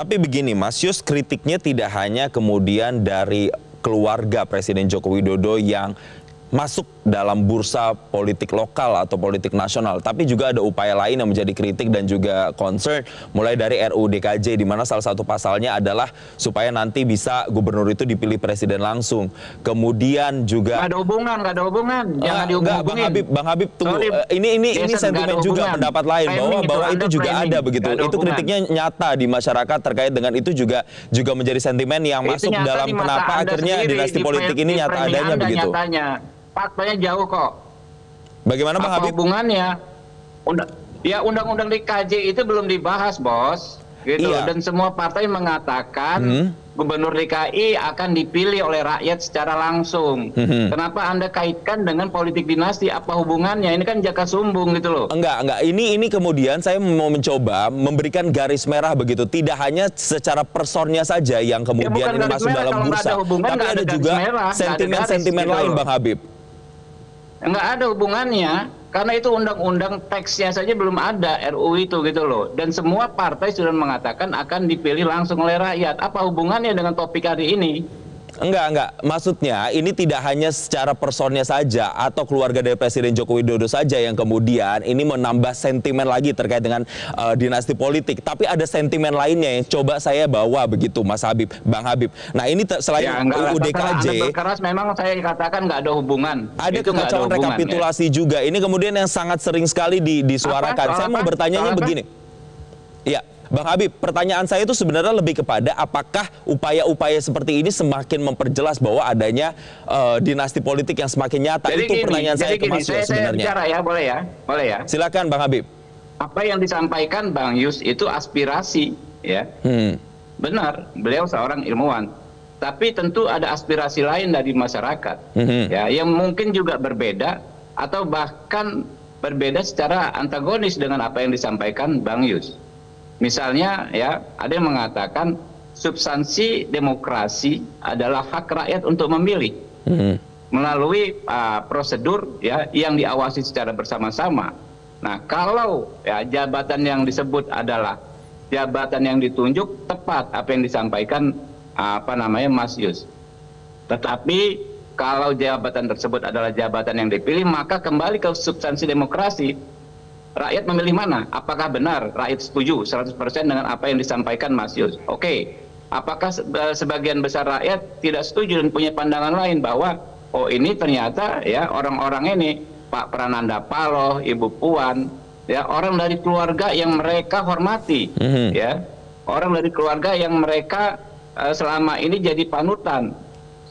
Tapi begini Mas Yus, kritiknya tidak hanya kemudian dari keluarga Presiden Joko Widodo yang masuk dalam bursa politik lokal atau politik nasional, tapi juga ada upaya lain yang menjadi kritik dan juga concern, mulai dari RUU DKJ, di mana salah satu pasalnya adalah supaya nanti bisa gubernur itu dipilih presiden langsung. Kemudian juga nggak ada hubungan, jangan dihubungin. Bang Habib tunggu. Ini sentimen juga pendapat lain bahwa itu juga ada begitu. Itu kritiknya nyata di masyarakat terkait dengan itu juga menjadi sentimen yang masuk dalam kenapa akhirnya dinasti politik ini nyata adanya begitu. Faktanya jauh kok. Bagaimana Bang Habib? Hubungannya? Undang-undang DKJ itu belum dibahas, Bos. Gitu. Iya. Dan semua partai mengatakan gubernur DKI akan dipilih oleh rakyat secara langsung. Kenapa Anda kaitkan dengan politik dinasti? Apa hubungannya? Ini kan jaka sumbung gitu loh. Enggak. Ini kemudian saya mau mencoba memberikan garis merah begitu. Tidak hanya secara personnya saja yang kemudian ini masuk dalam bursa, tapi ada juga sentimen-sentimen lain, Bang Habib. Nggak ada hubungannya, karena itu undang-undang teksnya saja belum ada RUU itu gitu loh. Dan semua partai sudah mengatakan akan dipilih langsung oleh rakyat. Apa hubungannya dengan topik hari ini? Enggak. Maksudnya ini tidak hanya secara personnya saja atau keluarga dari Presiden Joko Widodo saja yang kemudian ini menambah sentimen lagi terkait dengan dinasti politik. Tapi ada sentimen lainnya yang coba saya bawa begitu, Mas Habib, Bang Habib. Nah ini selain UU DKJ, berkeras memang saya katakan nggak ada hubungan. Ada kekacauan rekapitulasi juga. Ini kemudian yang sangat sering sekali disuarakan. Saya mau bertanyanya begini. Ya. Bang Habib, pertanyaan saya itu sebenarnya lebih kepada apakah upaya-upaya seperti ini semakin memperjelas bahwa adanya dinasti politik yang semakin nyata. Jadi itu pertanyaan saya ke Mas Yus sebenarnya. Saya bicara ya, boleh ya. Silakan Bang Habib. Apa yang disampaikan Bang Yus itu aspirasi, ya. Benar, beliau seorang ilmuwan. Tapi tentu ada aspirasi lain dari masyarakat, ya, yang mungkin juga berbeda atau bahkan berbeda secara antagonis dengan apa yang disampaikan Bang Yus. Misalnya ya, ada yang mengatakan substansi demokrasi adalah hak rakyat untuk memilih melalui prosedur ya yang diawasi secara bersama-sama. Nah, kalau ya jabatan yang disebut adalah jabatan yang ditunjuk, tepat apa yang disampaikan Mas Yus. Tetapi kalau jabatan tersebut adalah jabatan yang dipilih, maka kembali ke substansi demokrasi. Rakyat memilih mana? Apakah benar rakyat setuju 100% dengan apa yang disampaikan Mas Yus? Oke. Apakah sebagian besar rakyat tidak setuju dan punya pandangan lain bahwa oh ini ternyata ya orang-orang ini Pak Prananda Paloh, Ibu Puan, ya orang dari keluarga yang mereka hormati, ya orang dari keluarga yang mereka selama ini jadi panutan,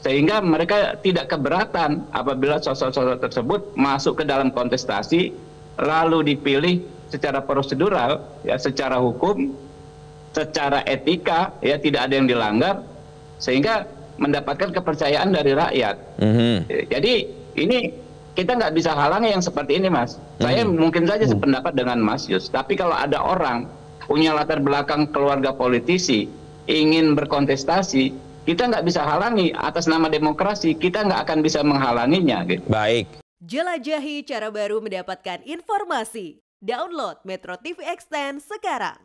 sehingga mereka tidak keberatan apabila sosok-sosok tersebut masuk ke dalam kontestasi lalu dipilih secara prosedural, ya secara hukum, secara etika, ya tidak ada yang dilanggar, sehingga mendapatkan kepercayaan dari rakyat. Jadi ini kita nggak bisa halangi yang seperti ini, Mas. Saya mungkin saja sependapat dengan Mas Yus, tapi kalau ada orang punya latar belakang keluarga politisi ingin berkontestasi, kita nggak bisa halangi atas nama demokrasi. Kita nggak akan bisa menghalanginya. Gitu. Baik. Jelajahi cara baru mendapatkan informasi. Download Metro TV Extend sekarang.